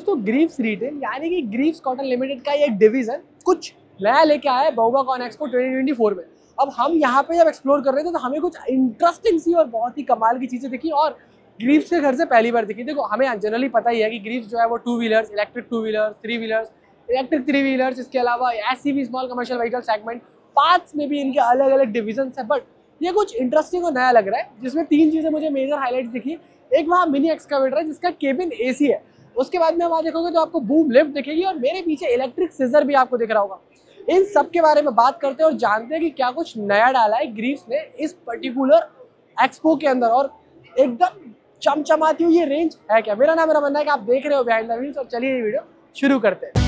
दोस्तों Greaves retail यानी कि ग्रीव्स कॉटन लिमिटेड का एक डिवीजन कुछ नया लेके आया है बाओबाकॉन एक्सपो 2024 में। अब हम यहाँ पे जब एक्सप्लोर कर रहे थे तो हमें कुछ इंटरेस्टिंग सी और बहुत ही कमाल की चीज़ें दिखी और ग्रीव्स के घर से पहली बार दिखी। देखो हमें जनरली पता ही है कि ग्रीव्स जो है वो 2 wheelers, electric 2 wheelers, 3 wheelers, electric 3 wheelers, इसके अलावा SUV small commercial vehicle segment parts में भी इनके अलग अलग डिविजन है। बट ये कुछ इंटरेस्टिंग और नया लग रहा है जिसमें 3 चीज़ें मुझे मेजर हाईलाइट्स दिखी। एक वहाँ मिनी एक्सकावेटर है जिसका केबिन एसी है, उसके बाद में वहाँ देखोगे तो आपको बूम लिफ्ट दिखेगी और मेरे पीछे इलेक्ट्रिक सीजर भी आपको दिख रहा होगा। इन सब के बारे में बात करते हैं और जानते हैं कि क्या कुछ नया डाला है ग्रीव्स ने इस पर्टिकुलर एक्सपो के अंदर और एकदम चमचमाती हुई ये रेंज है क्या। मेरा नाम रमन्ना है कि आप देख रहे हो बिहाइंड द व्हील्स और चलिए ये वीडियो शुरू करते हैं।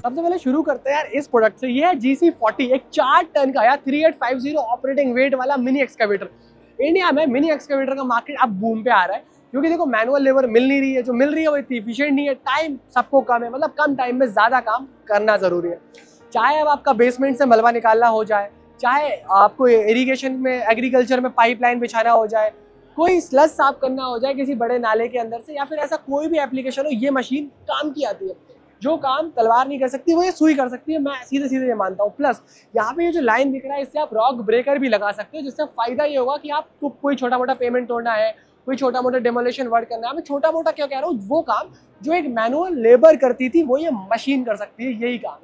सबसे पहले शुरू करते हैं यार इस प्रोडक्ट से। ये है GC40, एक 4 टन का या 3850 ऑपरेटिंग वेट वाला मिनी एक्सकावेटर। इंडिया में मिनी एक्सकावेटर का मार्केट अब बूम पे आ रहा है क्योंकि देखो मैनुअल लेबर मिल नहीं रही है, जो मिल रही है वो इतनी एफिशिएंट नहीं है, टाइम सबको कम है, मतलब कम टाइम में ज़्यादा काम करना ज़रूरी है। चाहे अब आपका बेसमेंट से मलबा निकालना हो जाए, चाहे आपको इरीगेशन में एग्रीकल्चर में पाइपलाइन बिछाना हो जाए, कोई स्लज साफ करना हो जाए किसी बड़े नाले के अंदर से, या फिर ऐसा कोई भी एप्लीकेशन हो, ये मशीन काम की आती है। जो काम तलवार नहीं कर सकती वो ये सुई कर सकती है, मैं सीधे सीधे ये मानता हूँ। प्लस यहाँ पे ये जो लाइन दिख रहा है इससे आप रॉक ब्रेकर भी लगा सकते हो, जिससे फायदा ये होगा कि आपको कोई छोटा मोटा पेमेंट तोड़ना है, कोई छोटा मोटा डेमोलेशन वर्क करना है, मैं छोटा मोटा क्यों कह रहा हूँ, वो काम जो एक मैनुअल लेबर करती थी वो ये मशीन कर सकती है। यही काम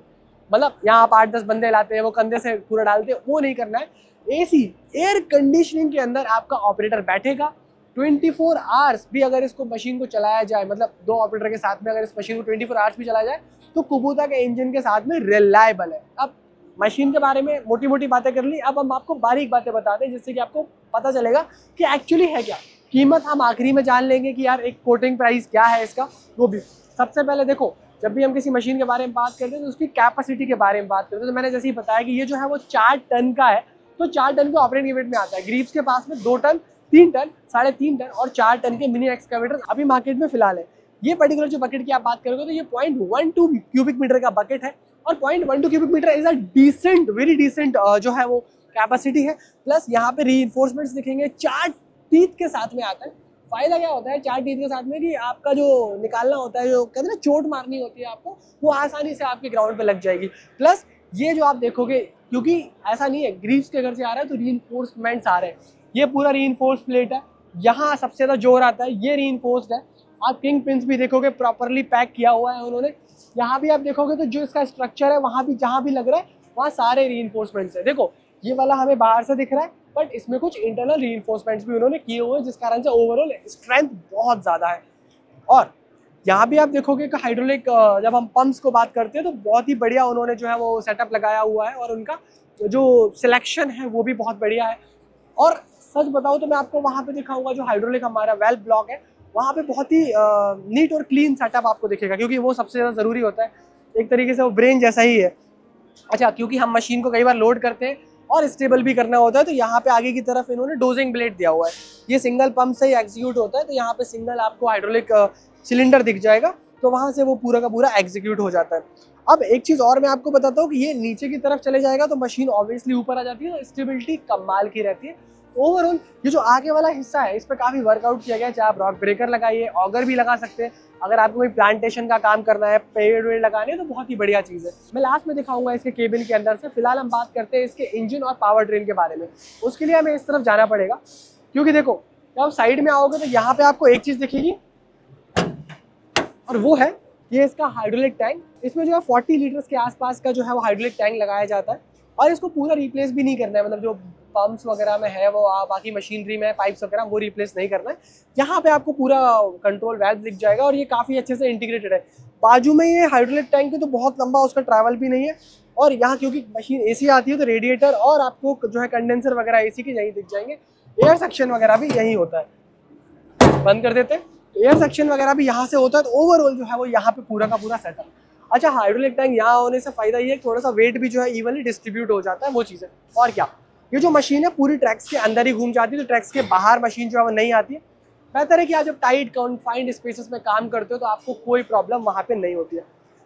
मतलब यहाँ आप 8-10 बंदे लाते हैं, वो कंधे से पूरा डालते हैं, वो नहीं करना है। एसी एयर कंडीशनिंग के अंदर आपका ऑपरेटर बैठेगा 24 आवर्स भी अगर इसको मशीन को चलाया जाए, मतलब 2 ऑपरेटर के साथ में अगर इस मशीन को 24 आवर्स भी चलाया जाए तो कुबूता के इंजन के साथ में रिलायबल है। अब मशीन के बारे में मोटी मोटी बातें कर ली, अब हम आपको बारीक बातें बताते हैं जिससे कि आपको पता चलेगा कि एक्चुअली है क्या। कीमत हम आखिरी में जान लेंगे कि यार एक कोटिंग प्राइस क्या है इसका, वो भी। सबसे पहले देखो, जब भी हम किसी मशीन के बारे में बात करते हैं तो उसकी कैपेसिटी के बारे में बात करते हैं। तो मैंने जैसे ही बताया कि ये जो है वो 4 टन का है, तो 4 टन के ऑपरेटिंग वेट में आता है। ग्रीव्स के पास में 2 टन, 3 टन, 3.5 टन और 4 टन के मिनी एक्सकावेटर अभी मार्केट में फिलहाल है। ये पर्टिकुलर जो बकेट की आप बात करोगे तो ये 0.12 क्यूबिक मीटर का बकेट है और 0.12 cubic metre is a decent, very decent जो है वो कैपेसिटी है। प्लस यहाँ पे रीइंफोर्समेंट्स दिखेंगे, 4 टीथ के साथ में आता है। फायदा क्या होता है 4 टीथ के साथ में कि आपका जो निकालना होता है, जो कहते हैं ना चोट मारनी होती है आपको, वो आसानी से आपके ग्राउंड पे लग जाएगी। प्लस ये जो आप देखोगे, क्योंकि ऐसा नहीं है ग्रीव्स के घर से आ रहा है तो रीइंफोर्समेंट्स आ रहे हैं, ये पूरा रीइंफोर्स प्लेट है, यहाँ सबसे ज़्यादा जोर आता है, ये रीइंफोर्स्ड है। आप किंग पिन्स भी देखोगे प्रॉपरली पैक किया हुआ है उन्होंने। यहाँ भी आप देखोगे तो जो इसका स्ट्रक्चर है वहाँ भी जहाँ भी लग रहा है वहाँ सारे रीइंफोर्समेंट्स है। देखो ये वाला हमें बाहर से दिख रहा है बट इसमें कुछ इंटरनल रीइंफोर्समेंट्स भी उन्होंने किए हुए हैं जिस कारण से ओवरऑल स्ट्रेंथ बहुत ज़्यादा है। और यहाँ भी आप देखोगे कि हाइड्रोलिक, जब हम पंप्स को बात करते हैं तो बहुत ही बढ़िया उन्होंने जो है वो सेटअप लगाया हुआ है और उनका जो सिलेक्शन है वो भी बहुत बढ़िया है। और सच बताऊँ तो मैं आपको वहाँ पे दिखाऊंगा जो हाइड्रोलिक हमारा वेल्व ब्लॉक है, वहाँ पे बहुत ही नीट और क्लीन सेटअप आपको दिखेगा, क्योंकि वो सबसे ज़्यादा ज़रूरी होता है। एक तरीके से वो ब्रेन जैसा ही है। अच्छा, क्योंकि हम मशीन को कई बार लोड करते हैं और स्टेबल भी करना होता है तो यहाँ पे आगे की तरफ इन्होंने डोजिंग ब्लेड दिया हुआ है। ये सिंगल पंप से ही एग्जीक्यूट होता है, तो यहाँ पे सिंगल आपको हाइड्रोलिक सिलेंडर दिख जाएगा, तो वहाँ से वो पूरा का पूरा एग्जीक्यूट हो जाता है। अब एक चीज़ और मैं आपको बताता हूँ कि ये नीचे की तरफ चले जाएगा तो मशीन ऑब्वियसली ऊपर आ जाती है, तो स्टेबिलिटी कमाल की रहती है। ओवरऑल ये जो आगे वाला हिस्सा है इस पर काफ़ी वर्कआउट किया गया, चाहे आप रॉक ब्रेकर लगाइए, ऑगर भी लगा सकते हैं, अगर आपको कोई प्लांटेशन का काम करना है, पेड़ वेड़ लगाने तो बहुत ही बढ़िया चीज़ है। मैं लास्ट में दिखाऊंगा इसके केबिन के अंदर से। फिलहाल हम बात करते हैं इसके इंजन और पावर ट्रेन के बारे में। उसके लिए हमें इस तरफ जाना पड़ेगा, क्योंकि देखो जब आप साइड में आओगे तो यहाँ पे आपको एक चीज़ दिखेगी और वो है ये इसका हाइड्रोलिक टैंक। इसमें जो है 40 लीटर्स के आसपास का जो है वो हाइड्रोलिक टैंक लगाया जाता है और इसको पूरा रिप्लेस भी नहीं करना है, मतलब जो पंप्स वगैरह में है वो बाकी मशीनरी में पाइप्स वगैरह वो रिप्लेस नहीं करना है। यहाँ पे आपको पूरा कंट्रोल वेल्व दिख जाएगा और ये काफ़ी अच्छे से इंटीग्रेटेड है। बाजू में ये हाइड्रोलिक टैंक है तो बहुत लंबा उसका ट्रैवल भी नहीं है, और यहाँ क्योंकि मशीन एसी आती है तो रेडिएटर और आपको जो है कंडेंसर वगैरह एसी के यहीं दिख जाएंगे। एयर सेक्शन वगैरह भी यहीं होता है। बंद कर देते हैं। एयर सेक्शन वगैरह भी यहाँ से होता है, तो ओवरऑल जो है वो यहाँ पे पूरा का पूरा सेटअप। अच्छा, हाइड्रोलिक टैंक यहाँ होने से फायदा ये है थोड़ा सा वेट भी जो है इवनली डिस्ट्रीब्यूट हो जाता है, वो चीज़ है। और क्या, ये जो मशीन है पूरी ट्रैक्स के अंदर ही घूम जाती है, तो ट्रैक्स के बाहर मशीन जो है वो नहीं आती है। बेहतर है कि आप जब टाइट कॉन्फाइंड स्पेसेस में काम करते हो तो आपको कोई प्रॉब्लम वहाँ पे नहीं होती है।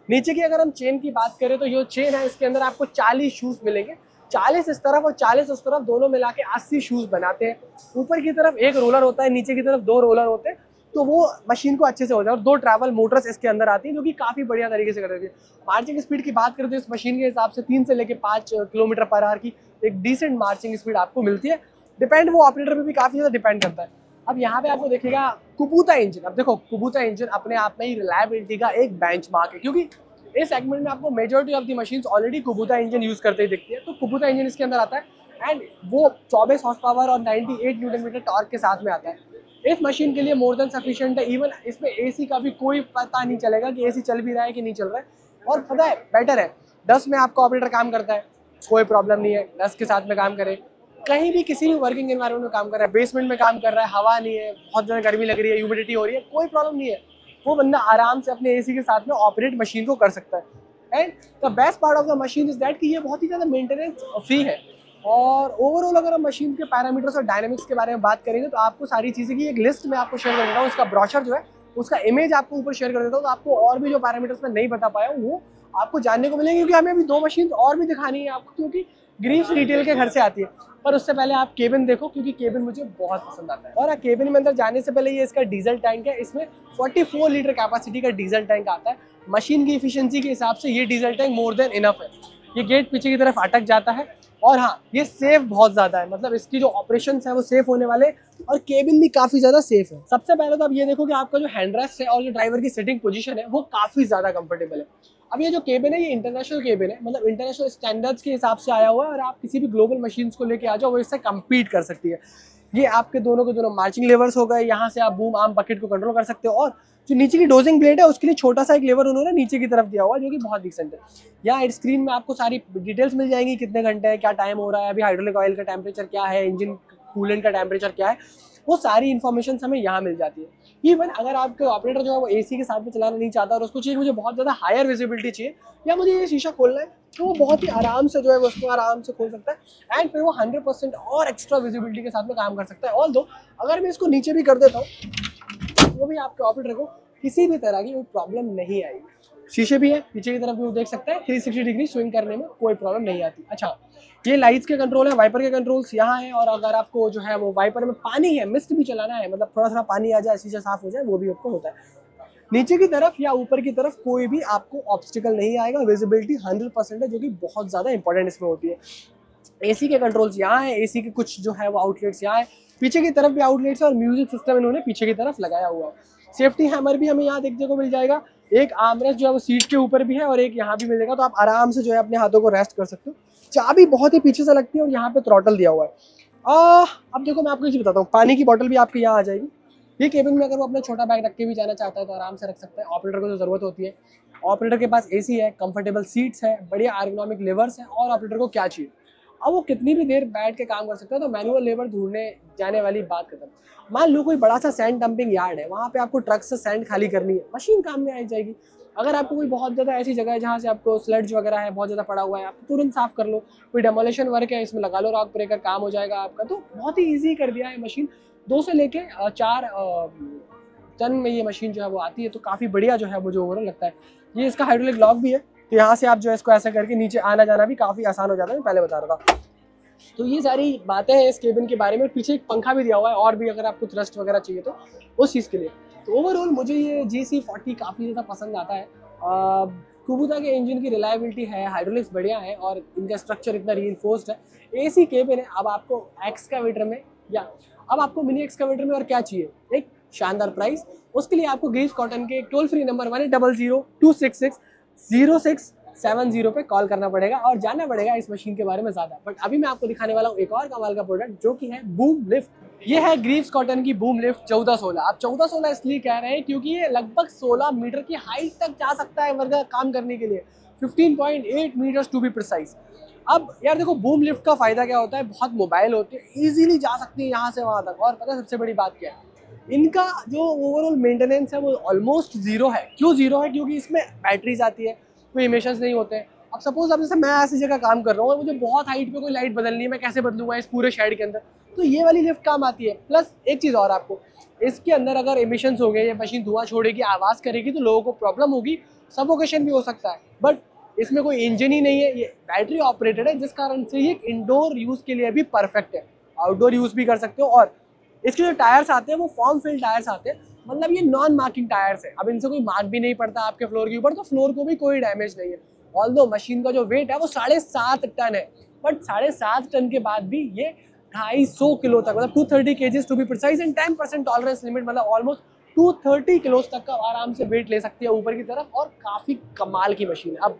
नीचे की अगर हम चेन की बात करें तो ये चेन है, इसके अंदर आपको 40 शूज मिलेंगे, 40 इस तरफ और 40 उस तरफ, दोनों मिला के 80 शूज बनाते हैं। ऊपर की तरफ एक रोलर होता है, नीचे की तरफ 2 रोलर होते हैं, तो वो मशीन को अच्छे से हो जाए। और 2 ट्रैवल मोटर्स इसके अंदर आती हैं जो कि काफ़ी बढ़िया तरीके से कर देती है। मार्चिंग स्पीड की बात करें तो इस मशीन के हिसाब से 3 से लेकर 5 किलोमीटर पर आवर की एक डिसेंट मार्चिंग स्पीड आपको मिलती है। डिपेंड वो ऑपरेटर पे भी काफ़ी ज़्यादा डिपेंड करता है। अब यहाँ पे आपको देखिएगा कुबूता इंजन। अब देखो कुबूता इंजन अपने आप में ही रिलायबिलिटी का एक बेंचमार्क है, क्योंकि इस सेगमेंट में आपको majority of the machines already Kubota engine use करते ही दिखती है। तो कुबूता इंजन इसके अंदर आता है एंड वो 24 हॉर्स पावर और 98 न्यूटन मीटर टॉर्क के साथ में आता है। इस मशीन के लिए मोर देन सफिशिएंट है। इवन इसमें एसी का भी कोई पता नहीं चलेगा कि एसी चल भी रहा है कि नहीं चल रहा है। और पता है बेटर है, डस्ट में आपका ऑपरेटर काम करता है, कोई प्रॉब्लम नहीं है, डस्ट के साथ में काम करे, कहीं भी किसी भी वर्किंग एनवायरनमेंट में काम कर रहा है, बेसमेंट में काम कर रहा है, हवा नहीं है, बहुत ज़्यादा गर्मी लग रही है, ह्यूमिडिटी हो रही है, कोई प्रॉब्लम नहीं है, वो बंदा आराम से अपने एसी के साथ में ऑपरेट मशीन को कर सकता है। And the best part of the machine is that कि ये बहुत ही ज़्यादा मेंटेनेंस फ्री है। और ओवरऑल अगर हम मशीन के पैरामीटर्स और डायनामिक्स के बारे में बात करेंगे तो आपको सारी चीज़ें की एक लिस्ट में आपको शेयर कर देता हूँ। उसका ब्रोशर जो है उसका इमेज आपको ऊपर शेयर कर देता हूँ, तो आपको और भी जो पैरामीटर्स मैं नहीं बता पाया हूँ वो आपको जानने को मिलेंगे, क्योंकि हमें अभी 2 मशीन और भी दिखानी है आपको, क्योंकि ग्रीव्स डिटेल के घर से आती है। पर उससे पहले आप केबिन देखो, क्योंकि केबिन मुझे बहुत पसंद आता है। और केबिन में अंदर जाने से पहले ये इसका डीजल टैंक है, इसमें 44 लीटर कैपेसिटी का डीजल टैंक आता है। मशीन की इफिशियंसी के हिसाब से ये diesel tank more than enough है। ये गेट पीछे की तरफ अटक जाता है और हाँ ये सेफ बहुत ज़्यादा है, मतलब इसकी जो ऑपरेशंस है वो सेफ होने वाले, और केबिन भी काफ़ी ज़्यादा सेफ है। सबसे पहले तो आप ये देखो कि आपका जो हैंडरेस्ट है और जो ड्राइवर की सिटिंग पोजीशन है वो काफ़ी ज़्यादा कंफर्टेबल है। अब ये जो केबिन है ये इंटरनेशनल केबिन है, मतलब इंटरनेशनल स्टैंडर्ड्स के हिसाब से आया हुआ है, और आप किसी भी ग्लोबल मशीन्स को लेके आ जाओ वो इससे कम्पीट कर सकती है। ये आपके दोनों के दोनों मार्चिंग लेवर्स हो गए, यहाँ से आप बूम आर्म बकेट को कंट्रोल कर सकते हो, और जो नीचे की डोजिंग प्लेट है उसके लिए छोटा सा एक लेवर उन्होंने नीचे की तरफ दिया हुआ है जो कि बहुत डिसेंट है। यहाँ स्क्रीन में आपको सारी डिटेल्स मिल जाएंगी, कितने घंटे है, क्या टाइम हो रहा है, अभी हाइड्रोलिक ऑयल का टेम्परेचर क्या है, इंजन कूलेंट का टेम्परेचर क्या है, वो सारी इन्फॉर्मेशन हमें यहाँ मिल जाती है। इवन अगर आपके ऑपरेटर जो है वो एसी के साथ में चलाना नहीं चाहता और उसको चाहिए मुझे बहुत ज़्यादा हायर विजिबिलिटी चाहिए, या मुझे ये शीशा खोलना है, तो वो बहुत ही आराम से जो है वो उसको आराम से खोल सकता है एंड फिर वो 100% और एक्स्ट्रा विजिबिलिटी के साथ में काम कर सकता है। ऑल्दो अगर मैं इसको नीचे भी कर देता हूँ वो भी आपके ऑपरेटर को किसी भी तरह की कोई प्रॉब्लम नहीं आएगी। शीशे भी है पीछे की तरफ भी, वो देख सकता है 360 डिग्री स्विंग करने में कोई प्रॉब्लम नहीं आती। अच्छा, ये लाइट्स के कंट्रोल है, वाइपर के कंट्रोल्स यहाँ है, और अगर आपको जो है वो वाइपर में पानी है, मिस्ट भी चलाना है, मतलब थोड़ा सा पानी आ जाए, शीशा साफ हो जाए, वो भी आपको होता है। नीचे की तरफ या ऊपर की तरफ कोई भी आपको ऑब्स्टिकल नहीं आएगा, विजिबिलिटी 100% है, जो कि बहुत ज़्यादा इंपॉर्टेंट इसमें होती है। एसी के कंट्रोल्स यहाँ है, एसी के कुछ जो है वो आउटलेट्स यहाँ है, पीछे की तरफ भी आउटलेट्स है, और म्यूजिक सिस्टम इन्होंने पीछे की तरफ लगाया हुआ है। सेफ्टी हैमर भी हमें यहाँ देखने को मिल जाएगा, एक आर्मरेस्ट जो है वो सीट के ऊपर भी है और एक यहाँ भी मिल जाएगा, तो आप आराम से जो है अपने हाथों को रेस्ट कर सकते हो। चाबी बहुत ही पीछे से लगती है और यहाँ पे थ्रॉटल दिया हुआ है। अब देखो मैं आपको ये बताता हूँ, पानी की बोतल भी आपकी यहाँ आ जाएगी। ये केबिन में अगर वो अपना छोटा बैग रख के भी जाना चाहता है तो आराम से रख सकता है। ऑपरेटर को जो ज़रूरत होती है, ऑपरेटर के पास एसी है, कंफर्टेबल सीट्स है, बढ़िया एर्गोनॉमिक लेवर्स है, और ऑपरेटर को क्या चाहिए, अब वो कितनी भी देर बैठ के काम कर सकता है। तो मैनुअल लेबर ढूंढने जाने वाली बात खत्म। मान लो कोई बड़ा सा सैंड डंपिंग यार्ड है, वहाँ पे आपको ट्रक से सैंड खाली करनी है, मशीन काम में आई जाएगी। अगर आपको कोई बहुत ज़्यादा ऐसी जगह है जहाँ से आपको स्लड्ज वगैरह है, बहुत ज़्यादा पड़ा हुआ है, आप तुरंत साफ कर लो। कोई डेमोलेशन वर्क है, इसमें लगा लो रॉक ब्रेकर, काम हो जाएगा आपका। तो बहुत ही ईजी कर दिया है मशीन। 2 से लेके 4 टन में ये मशीन जो है वो आती है, तो काफ़ी बढ़िया जो है मुझे ओवरऑल लगता है। ये इसका हाइड्रोलिक लॉक भी है, तो यहाँ से आप जो है इसको ऐसा करके नीचे आना जाना भी काफ़ी आसान हो जाता है, मैं पहले बता रहा था। तो ये सारी बातें हैं इस केबिन के बारे में। पीछे एक पंखा भी दिया हुआ है, और भी अगर आपको थ्रस्ट वगैरह चाहिए तो उस चीज़ के लिए। तो ओवरऑल मुझे ये GC40 काफ़ी ज़्यादा पसंद आता है। कुबूता के इंजन की रिलायबिलिटी है, हाइड्रोलिक्स बढ़िया है, और इनका स्ट्रक्चर इतना रीइंफोर्स्ड है। AC केबिन है। अब आपको एक्सकावेटर में या अब आपको मिनी एक्सकावेटर में और क्या चाहिए, एक शानदार प्राइस। उसके लिए आपको ग्रीव्स कॉटन के टोल फ्री नंबर 1800-266-0670 पे कॉल करना पड़ेगा और जानना पड़ेगा इस मशीन के बारे में ज़्यादा। बट अभी मैं आपको दिखाने वाला हूँ एक और कमाल का प्रोडक्ट, जो कि है बूम लिफ्ट। ये है ग्रीव्स कॉटन की बूम लिफ्ट 1416। आप 1416 इसलिए कह रहे हैं क्योंकि ये लगभग 16 मीटर की हाइट तक जा सकता है वर्ग काम करने के लिए, 15.8 मीटर्स टू बी प्रिसाइज। अब यार देखो, बूम लिफ्ट का फायदा क्या होता है, बहुत मोबाइल होते हैं, इजीली जा सकती है यहाँ से वहाँ तक। और पता है सबसे बड़ी बात क्या है, इनका जो ओवरऑल मेंटेनेंस है वो ऑलमोस्ट जीरो है। क्यों जीरो है? क्योंकि इसमें बैटरीज आती है, कोई इमिशंस नहीं होते हैं। अब सपोज अब जैसे मैं ऐसी जगह काम कर रहा हूँ और मुझे बहुत हाइट पे कोई लाइट बदलनी है, मैं कैसे बदलूंगा इस पूरे शेड के अंदर, तो ये वाली लिफ्ट काम आती है। प्लस एक चीज़ और, आपको इसके अंदर अगर इमिशंस हो गए, ये मशीन धुआं छोड़ेगी, आवाज़ करेगी, तो लोगों को प्रॉब्लम होगी, सफोकेशन भी हो सकता है, बट इसमें कोई इंजन ही नहीं है, ये बैटरी ऑपरेटेड है, जिस कारण से ये इंडोर यूज़ के लिए भी परफेक्ट है, आउटडोर यूज़ भी कर सकते हो। और इसके जो टायर्स आते हैं वो फॉर्म फिल टायर्स आते हैं, मतलब ये नॉन मार्किंग टायर्स है। अब इनसे कोई मार्क भी नहीं पड़ता आपके फ्लोर के ऊपर, तो फ्लोर को भी कोई डैमेज नहीं है। ऑल्दो मशीन का जो वेट है वो 7.5 टन है, बट 7.5 टन के बाद भी ये 250 किलो तक, मतलब 230 kgs to be precise, and 10% tolerance limit, मतलब ऑलमोस्ट 230 किलोज तक का आराम से वेट ले सकती है ऊपर की तरफ। और काफ़ी कमाल की मशीन है। अब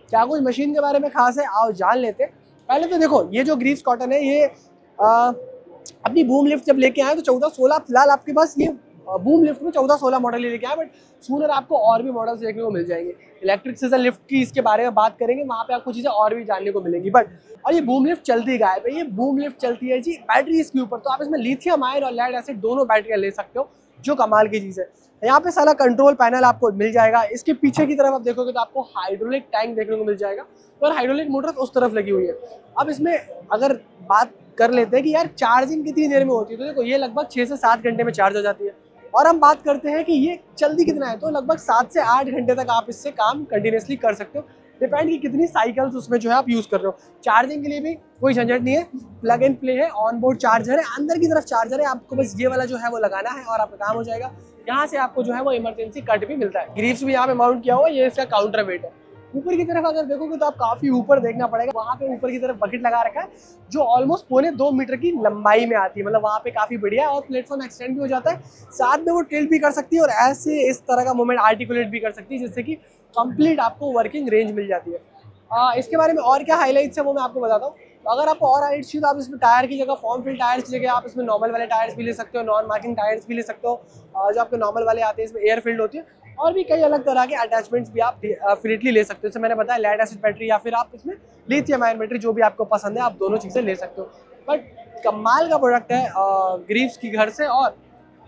क्या कुछ मशीन के बारे में खास है, आओ जान लेते हैं। पहले तो देखो, ये जो ग्रीव्स कॉटन है, ये अपनी बूम लिफ्ट जब लेके आए तो 14-16, फिलहाल आपके पास ये बूम लिफ्ट में 14-16 मॉडल ही लेके आए, बट सूनर आपको और भी मॉडल्स देखने को मिल जाएंगे। इलेक्ट्रिक सीजर लिफ्ट की इसके बारे में बात करेंगे, वहाँ पे आपको चीज़ें और भी जानने को मिलेंगी। बट और ये बूम लिफ्ट चलती गायब है, ये बूम लिफ्ट चलती है जी बैटरी इसके ऊपर। तो आप इसमें लिथियम आयन और लेड एसिड दोनों बैटरियाँ ले सकते हो, जो कमाल की चीज़ है। यहाँ पे सारा कंट्रोल पैनल आपको मिल जाएगा। इसके पीछे की तरफ आप देखोगे तो आपको हाइड्रोलिक टैंक देखने को मिल जाएगा, और हाइड्रोलिक मोटर उस तरफ लगी हुई है। अब इसमें अगर बात कर लेते हैं कि यार चार्जिंग कितनी देर में होती है, तो देखो ये लगभग 6 से 7 घंटे में चार्ज हो जाती है। और हम बात करते हैं कि ये चलती कितना है, तो लगभग 7 से 8 घंटे तक आप इससे काम कंटिन्यूसली कर सकते हो, डिपेंड कि कितनी साइकिल्स उसमें जो है आप यूज़ कर रहे हो। चार्जिंग के लिए भी कोई झंझट नहीं है, प्लग एंड प्ले है, ऑन बोर्ड चार्जर है, अंदर की तरफ चार्जर है, आपको बस ये वाला जो है वो लगाना है और आपका काम हो जाएगा। यहाँ से आपको जो है वो इमरजेंसी कट भी मिलता है। ग्रीव्स भी यहाँ पे माउंट किया हुआ है, ये इसका काउंटर वेट है। ऊपर की तरफ अगर देखोगे तो आप काफी ऊपर देखना पड़ेगा, वहाँ पे ऊपर की तरफ बकेट लगा रखा है जो ऑलमोस्ट 1.25 मीटर की लंबाई में आती है, मतलब वहाँ पे काफी बढ़िया है। और प्लेटफॉर्म एक्सटेंड भी हो जाता है, साथ में वो टिल्ट भी कर सकती है और ऐसे इस तरह का मूवमेंट आर्टिकुलेट भी कर सकती है, जिससे कि कंप्लीट आपको वर्किंग रेंज मिल जाती है। इसके बारे में और क्या हाईलाइट्स है वो मैं आपको बताता हूँ। अगर आपको और हाइलाइट्स चाहिए तो आप इसमें टायर की जगह, फॉर्म फिल टायर्स की जगह आप इसमें नॉर्मल वाले टायर्स भी ले सकते हो, नॉन मार्किंग टायर्स भी ले सकते हो। जो आपके नॉर्मल वाले आते हैं इसमें एयर फिल्ड होती है, और भी कई अलग तरह के अटैचमेंट्स भी आप फ्रीली ले सकते हो। जैसे मैंने बताया लेड एसिड बैटरी, या फिर आप इसमें लिथियम आयन बैटरी, जो भी आपको पसंद है आप दोनों चीज़ें ले सकते हो। बट कमाल का प्रोडक्ट है ग्रीव्स की घर से। और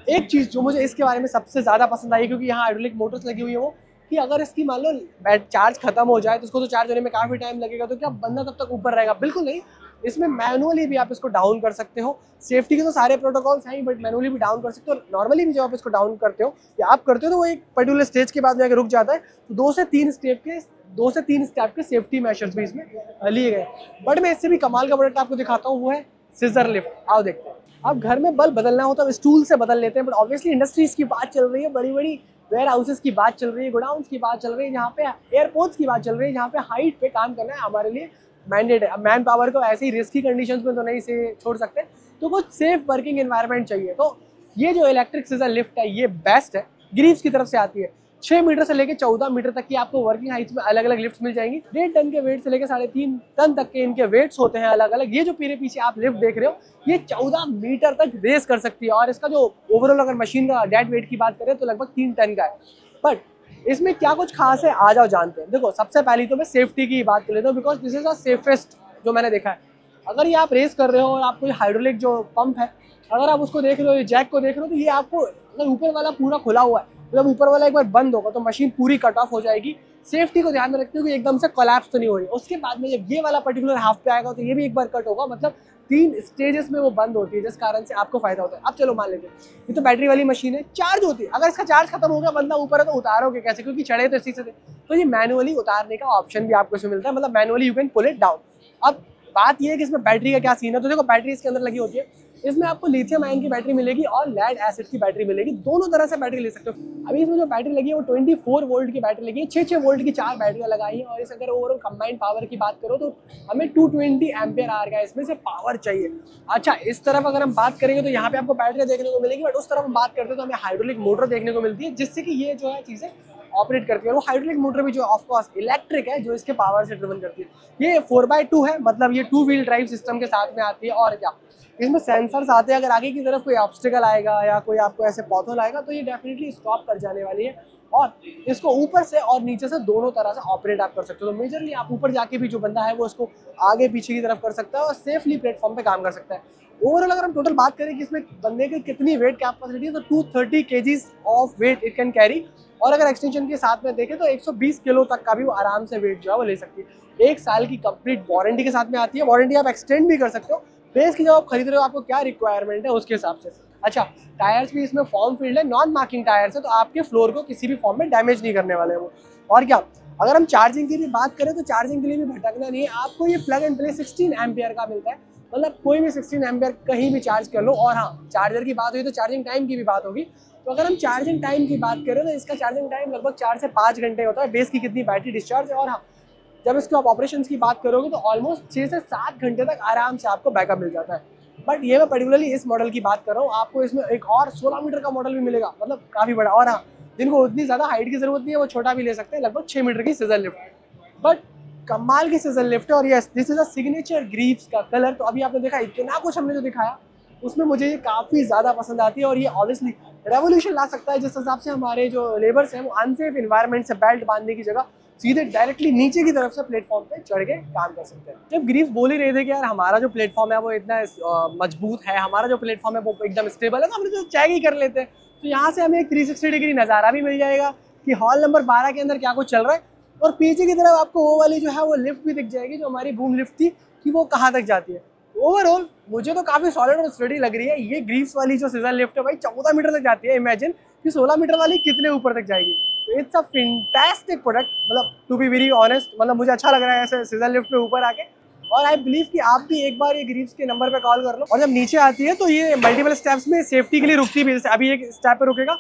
एक चीज़ जो मुझे इसके बारे में सबसे ज़्यादा पसंद आई, क्योंकि यहाँ हाइड्रोलिक मोटर्स लगी हुई है, वो कि अगर इसकी मान लो चार्ज खत्म हो जाए तो इसको तो चार्ज होने में काफ़ी टाइम लगेगा, तो क्या बंदा तब तक ऊपर रहेगा? बिल्कुल नहीं, इसमें मैनुअली भी आप इसको डाउन कर सकते हो। सेफ्टी के तो सारे प्रोटोकॉल्स हैं, बट मैनुअली भी डाउन कर सकते हो। नॉर्मली भी जब आप इसको डाउन करते हो या आप करते हो तो वो एक पर्टिकुलर स्टेज के बाद में अगर रुक जाता है, तो 2 से 3 स्टेप के सेफ्टी मेजर्स भी इसमें लिए गए। बट मैं इससे भी कमाल का प्रोडक्ट आपको दिखाता हूँ, वो है सीजर लिफ्ट। आओ देखते हैं। अब घर में बल्ब बदलना हो तो हम स्टूल से बदल लेते हैं, बट ऑब्वियसली इंडस्ट्रीज की बात चल रही है, बड़ी बड़ी वेयर हाउसेस की बात चल रही है, गोडाउन्स की बात चल रही है, जहाँ पे एयरपोर्ट्स की बात चल रही है, जहाँ पे हाइट पे काम करना है हमारे लिए मैंडेट है। अब मैन पावर को ऐसे ही रिस्की कंडीशंस में तो नहीं से छोड़ सकते, तो कुछ सेफ वर्किंग एनवायरनमेंट चाहिए। तो ये जो इलेक्ट्रिक सीजर लिफ्ट है ये बेस्ट है, ग्रीव्स की तरफ से आती है। 6 मीटर से लेकर 14 मीटर तक की आपको वर्किंग हाइट्स में अलग अलग लिफ्ट्स मिल जाएंगी। 1.5 टन के वेट से लेकर 3.5 टन तक के इनके वेट्स होते हैं अलग अलग। ये जो पीछे आप लिफ्ट देख रहे हो, ये 14 मीटर तक रेस कर सकती है, और इसका जो ओवरऑल अगर मशीन का डेड वेट की बात करें तो लगभग 3 टन का है। बट इसमें क्या कुछ खास है, आ जाओ जानते हैं। देखो, सबसे पहली तो मैं सेफ्टी की बात कर लेता हूँ, because this is the safest जो मैंने देखा है। अगर ये आप रेस कर रहे हो और आपको हाइड्रोलिक जो पंप है, अगर आप उसको देख रहे हो, ये जैक को देख रहे हो, तो ये आपको अगर ऊपर वाला पूरा खुला हुआ है, मतलब ऊपर वाला एक बार बंद होगा तो मशीन पूरी कट ऑफ हो जाएगी। सेफ्टी को ध्यान में रखते हुए एकदम से कोलैप्स तो नहीं हो रही। उसके बाद में जब ये वाला पर्टिकुलर हाफ पे आएगा तो ये भी एक बार कट होगा, मतलब 3 स्टेजेस में वो बंद होती है, जिस कारण से आपको फायदा होता है। अब चलो मान लेते हैं ये तो बैटरी वाली मशीन है, चार्ज होती है। अगर इसका चार्ज खत्म हो गया, बंदा ऊपर है, तो उतारोगे कैसे, क्योंकि चढ़े तो इसी से थे। तो ये मैनुअली उतारने का ऑप्शन भी आपको इसमें मिलता है, मतलब manually you can pull it down. अब बात ये है कि इसमें बैटरी का क्या सीन है, तो देखो बैटरी इसके अंदर लगी होती है। इसमें आपको लिथियम आयन की बैटरी मिलेगी और लेड एसिड की बैटरी मिलेगी, दोनों तरह से बैटरी ले सकते हो। अभी इसमें जो बैटरी लगी है वो 24 वोल्ट की बैटरी लगी है, 6 वोल्ट की 4 बैटरियाँ लगाई हैं। और इस अगर ओवरऑल कंबाइंड पावर की बात करो तो हमें 220 एम्पियर आवर का इसमें से पावर चाहिए। अच्छा, इस तरफ अगर हम बात करेंगे तो यहाँ पे आपको बैटरी देखने को मिलेगी, बट उस तरफ हम बात करते हैं तो हमें हाइड्रोलिक मोटर देखने को मिलती है, जिससे कि ये जो है चीज़ें ऑपरेट करती है। वो हाइड्रोलिक मोटर भी जो ऑफकोर्स इलेक्ट्रिक है, जो इसके पावर से ड्रिवन करती है। ये 4x2 है, मतलब ये 2 व्हील ड्राइव सिस्टम के साथ में आती है। और क्या, इसमें सेंसर्स आते हैं, अगर आगे की तरफ कोई ऑब्स्टिकल आएगा या कोई आपको ऐसे पॉथल आएगा तो ये डेफिनेटली स्टॉप कर जाने वाली है। और इसको ऊपर से और नीचे से दोनों तरह से ऑपरेट आप कर सकते हो। तो मेजरली आप ऊपर जाके भी जो बंदा है वो इसको आगे पीछे की तरफ कर सकता है और सेफली प्लेटफॉर्म पे काम कर सकता है। ओवरऑल अगर हम टोटल बात करें कि इसमें बंदे की कितनी वेट कैपेसिटी है, तो 230 kgs of weight it can carry. और अगर एक्सटेंशन के साथ में देखें तो 120 किलो तक का भी वो आराम से वेट जो है वो ले सकती है। 1 साल की कंप्लीट वारंटी के साथ में आती है। वारंटी आप एक्सटेंड भी कर सकते हो बेस की, जब आप खरीद रहे हो आपको क्या रिक्वायरमेंट है उसके हिसाब से। अच्छा, टायर्स भी इसमें फॉर्म फील्ड है, नॉन मार्किंग टायर्स है, तो आपके फ्लोर को किसी भी फॉर्म में डैमेज नहीं करने वाले हैं वो। और क्या, अगर हम चार्जिंग की भी बात करें तो चार्जिंग के लिए भी भटकना नहीं है, आपको ये प्लग एंड प्ले 16 एम्पियर का मिलता है, मतलब कोई भी 16 एम्पियर कहीं भी चार्ज कर लो। और हाँ, चार्जर की बात हुई तो चार्जिंग टाइम की भी बात होगी। तो अगर हम चार्जिंग टाइम की बात करें तो इसका चार्जिंग टाइम लगभग 4 से 5 घंटे होता है, बेस की कितनी बैटरी डिस्चार्ज है। और हाँ, जब इसके आप ऑपरेशंस की बात करोगे तो ऑलमोस्ट 6 से 7 घंटे तक आराम से आपको बैकअप मिल जाता है। बट ये मैं पर्टिकुलरली इस मॉडल की बात कर रहा हूँ, आपको इसमें एक और 16 मीटर का मॉडल भी मिलेगा, मतलब काफ़ी बड़ा। और हाँ, जिनको उतनी ज़्यादा हाइट की ज़रूरत नहीं है वो छोटा भी ले सकते हैं, लगभग 6 मीटर की सीजर लिफ्ट। बट कमाल की सीजर लिफ्ट है। और yes, this is a signature Greaves का कलर। तो अभी आपने देखा इतना कुछ हमने जो दिखाया उसमें मुझे ये काफ़ी ज़्यादा पसंद आती है, और ये ऑब्वियसली रेवोल्यूशन ला सकता है जिस हिसाब से हमारे जो लेबर्स हैं वो अनसेफ इन्वायरमेंट से बेल्ट बांधने की जगह सीधे डायरेक्टली नीचे की तरफ से प्लेटफॉर्म पे चढ़ के काम कर सकते हैं। जब ग्रीव्स बोल ही रहे थे कि यार हमारा जो प्लेटफॉर्म है वो इतना मजबूत है, हमारा जो प्लेटफॉर्म है वो एकदम स्टेबल है, तो हम तो चेक ही कर लेते हैं। तो यहाँ से हमें एक 360 डिग्री नज़ारा भी मिल जाएगा कि हॉल नंबर 12 के अंदर क्या कुछ चल रहा है, और पीछे की तरफ आपको वो वाली जो है वो लिफ्ट भी दिख जाएगी जो हमारी बूम लिफ्ट थी कि वो कहाँ तक जाती है। ओवरऑल मुझे तो काफ़ी सॉलिड और स्टडी लग रही है। ये ग्रीव्स वाली जो सीजर लिफ्ट है भाई 14 मीटर तक जाती है, इमेजिन कि 16 मीटर वाली कितने ऊपर तक जाएगी। तो इट्स अ फैंटास्टिक प्रोडक्ट, मतलब टू बी वेरी ऑनेस्ट, मतलब मुझे अच्छा लग रहा है ऐसे सीजर लिफ्ट पे ऊपर आके। और आई बिलीव कि आप भी एक बार ये ग्रीव्स के नंबर पे कॉल कर लो। और जब नीचे आती है तो ये मल्टीपल स्टेप्स में सेफ्टी के लिए रुकती भी है, जैसे अभी एक स्टेप पे रुकेगा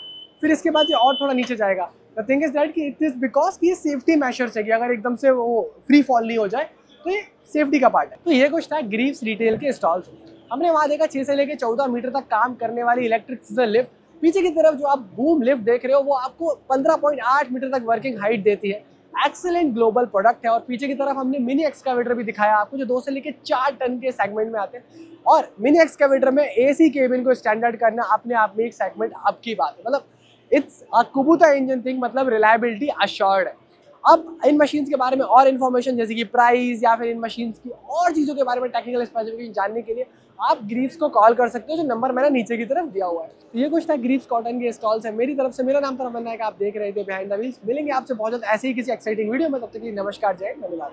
फिर इसके बाद ये और थोड़ा नीचे जाएगा। द थिंग इज दैट कि इट इज बिकॉज कि ये सेफ्टी मेजर्स है कि अगर एकदम से वो फ्री फॉल नहीं हो जाए, तो ये सेफ्टी का पार्ट है। तो ये कुछ था ग्रीव्स रिटेल के स्टॉल्स। हमने वहाँ देखा 6 से लेकर 14 मीटर तक काम करने वाली इलेक्ट्रिक सीजर लिफ्ट। पीछे की तरफ जो आप बूम लिफ्ट देख रहे हो वो आपको 15.8 मीटर तक वर्किंग हाइट देती है। एक्सेलेंट ग्लोबल प्रोडक्ट है। और पीछे की तरफ हमने मिनी एक्सकावेटर भी दिखाया आपको जो 2 से लेकर 4 टन के सेगमेंट में आते हैं। और मिनी एक्सकावेटर में एसी केबिन को स्टैंडर्ड करना अपने आप में एक सेगमेंट अब की बात है, मतलब इट्स अ कुबूता इंजन थिंग, मतलब रिलायबिलिटी अश्योर्ड है। अब इन मशीन्स के बारे में और इन्फॉर्मेशन जैसे कि प्राइस या फिर इन मशीन्स की और चीज़ों के बारे में टेक्निकल स्पेसिफिकेशन जानने के लिए आप ग्रीव्स को कॉल कर सकते हो, जो नंबर मैंने नीचे की तरफ दिया हुआ है। तो ये कुछ था ग्रीव्स कॉटन के स्टॉल्स है मेरी तरफ से। मेरा नाम था रमन नायक, आप देख रहे थे बिहाइंड द व्हील्स। मिलेंगे आपसे बहुत जल्द ऐसे ही किसी एक्साइटिंग वीडियो में, तब तक के लिए नमस्कार, जय हिंद, धन्यवाद।